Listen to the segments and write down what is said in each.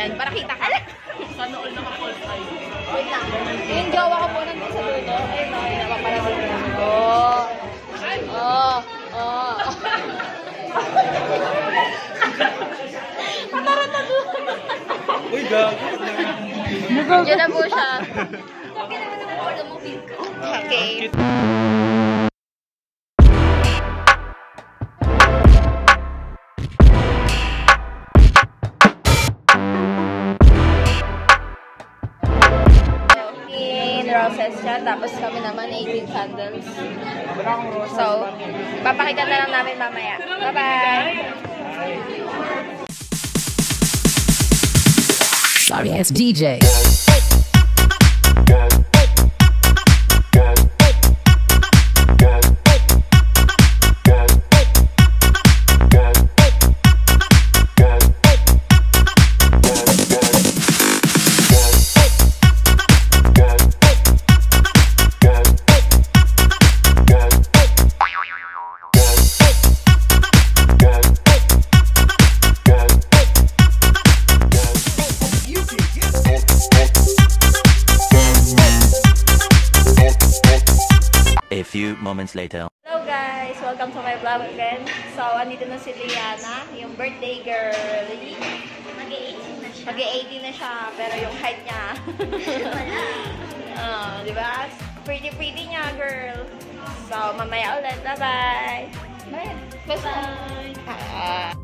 Yan, para kita ka. Sana all naka-full eye. Wait lang. Yung jowa ko po nandun sa dulo. Ayun, okay na. Para sa dulo. Mataran na doon. Uy, gago. Diyan na po siya. Okay. Roses siya, tapos kami naman 18 candles. So, papakita na lang namin mamaya. Bye-bye! Sorry, it's DJ. A few moments later. Hello guys! Welcome to my vlog again. So, andito na si Liana, yung birthday girl. Mag-18 na siya, pero yung height niya. Diba? Pretty niya, girl. So, mamaya ulit. Bye-bye! Bye-bye!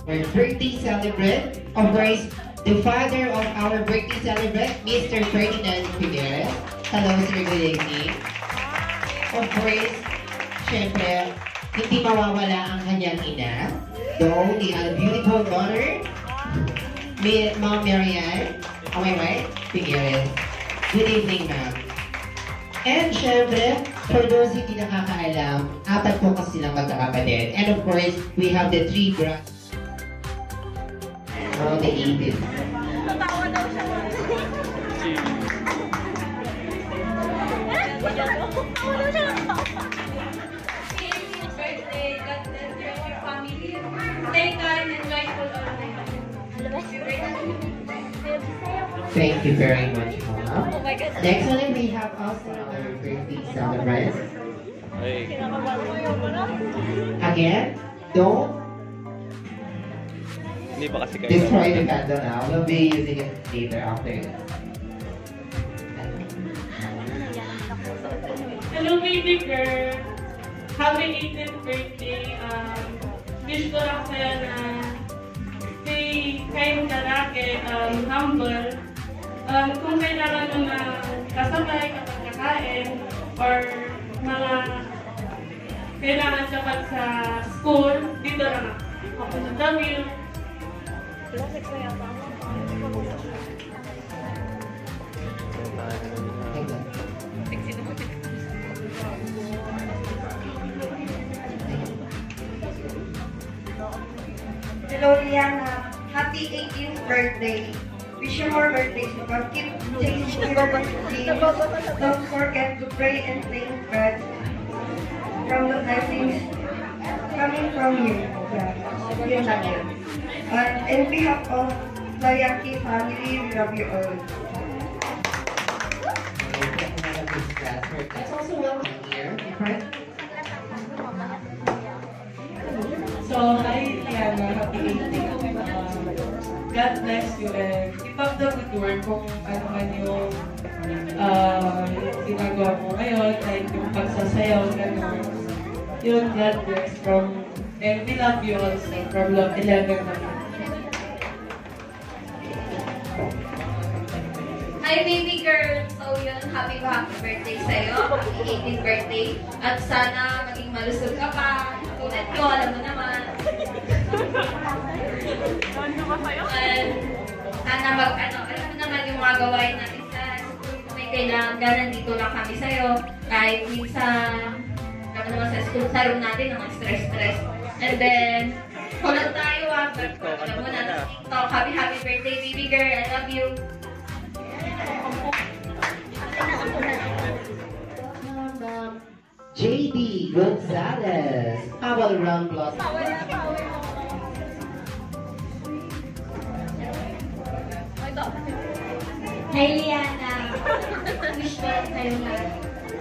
Our birthday celebrant, of course, the father of our birthday celebrant, Mr. Ferdinand Figueres. Hello, Sir. Good evening. Of course, syempre, hindi mawawala ang kanyang ina. Though, they have a beautiful daughter, Ma'am Marianne. Am I right? Figueres. Good evening, ma'am. And syempre, for those hindi nakakaalam, apat po kasi silang magkakapatid. And of course, we have the 3 brothers. Oh, the 18. Tatawa daw siya. Birthday, God bless your family. Stay kind and joyful all the time. Thank you very much, ma'am. Oh my God. Next one, we have also our birthday celebrant. Hey. Again, don't Hindi ba kasi kayo? destroy the candle now. We'll be using it later after. Hello, baby girl. Happy 18th birthday. Wish ko lang sa'yo na stay kind ka lagi, humble. Kung kailangan mo na kasabay kapag kakain or mga kailangan dapat sa school, dito lang ako sa W. Hello, Liana. Happy 18th birthday. Wish you more birthdays to come. Keep chasing your dreams. Don't forget to pray and thank God from the blessings coming from you. Yeah, yun lang yun. In behalf of the Yankee family, we love you all. It's also welcome here, right? So, hi, Liana. Happy 18th. God bless you and keep up the good work kung ano man yung ginagawa mo ngayon, like yung pagsasayaw, gano'n. Yun, God bless from, and we love you also from Love 11 naman. Hi baby girl! So yun, happy birthday sa'yo. Happy 18th birthday. At sana maging malusog ka pa. Tulad ko, alam mo naman. And sana alam mo naman yung mga gawain natin sa school. Kung may kailangan, nandito lang kami sa'yo. Kahit minsan, alam mo naman sa school, sa room natin, naman stress. And then, kulang tayo alam mo na, TikTok. Happy birthday baby girl. I love you. JD Gonzalez. How about a round of applause? Hi, Liana. Wish ko lang sa'yo na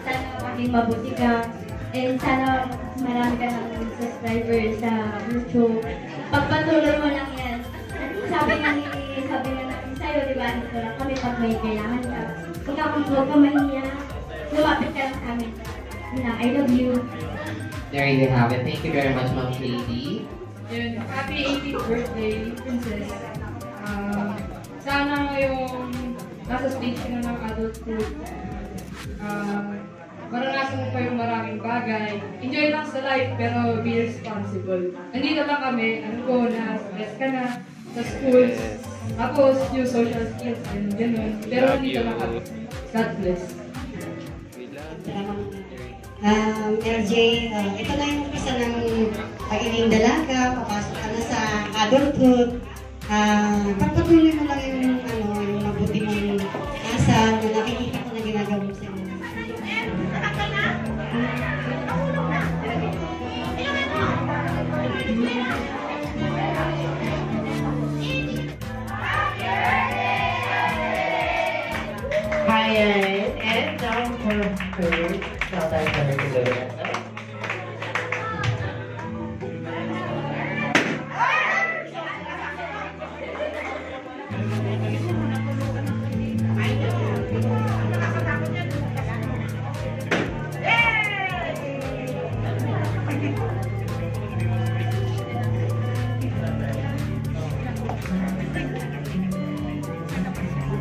sana maging mabuti ka. And sana marami ka ng subscriber sa YouTube. Pagpatuloy mo lang yan. At sabi nga natin sa'yo, di ba? Dito lang kami pag may kailangan ka. Huwag ka mahiya. Lumapit ka lang sa amin. I love you. There you have it. Thank you very much, Ma'am Katie. Yun, happy 18th birthday, Princess. Sana yung nasa stage ka na ng adulthood, maranasan mo pa yung maraming bagay. Enjoy lang sa life, pero be responsible. Nandito lang kami, alam ko na stress ka na sa schools, tapos yung social skills, and gano'n. Pero nandito lang kami. God bless. LJ, ito na yung umpisa ng pagiging dalaga, papasok ka na sa adulthood. Pagpatuloy mo lang yung mabuti mong asal na nakikita ko na ginagawa mo sa inyo. Hi, and now for her. Now time for her to go to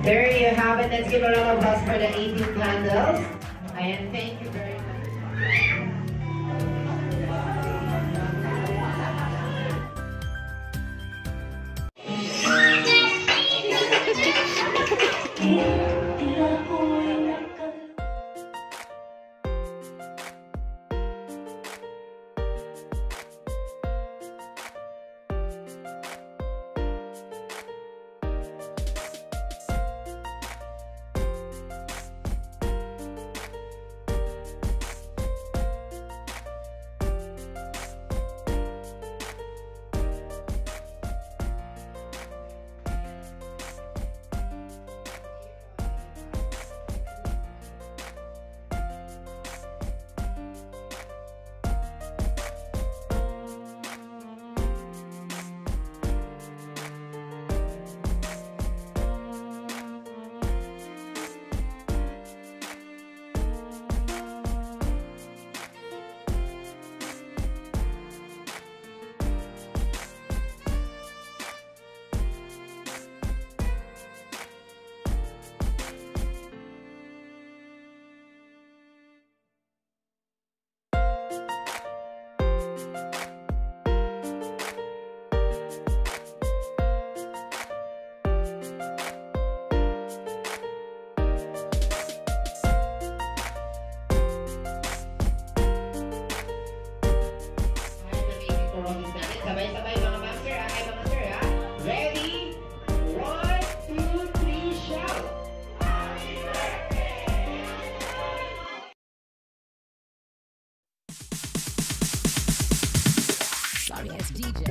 There you have it. Let's give a round of applause for the 18 candles. And thank you very much. Sabay-sabay mga master, ay mga master ha. Ready? 1, 2, 3, shout! Sorry, it's DJ.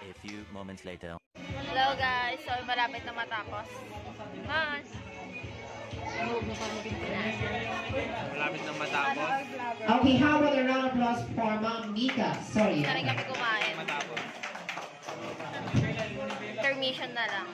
A few moments later. Hello guys, so malapit na matapos. Hi! Malapit na matapos. Okay, how about a round of applause for Ma'am Mika? Sorry. Hindi na rin kami kumain. Matapos. mission na lang.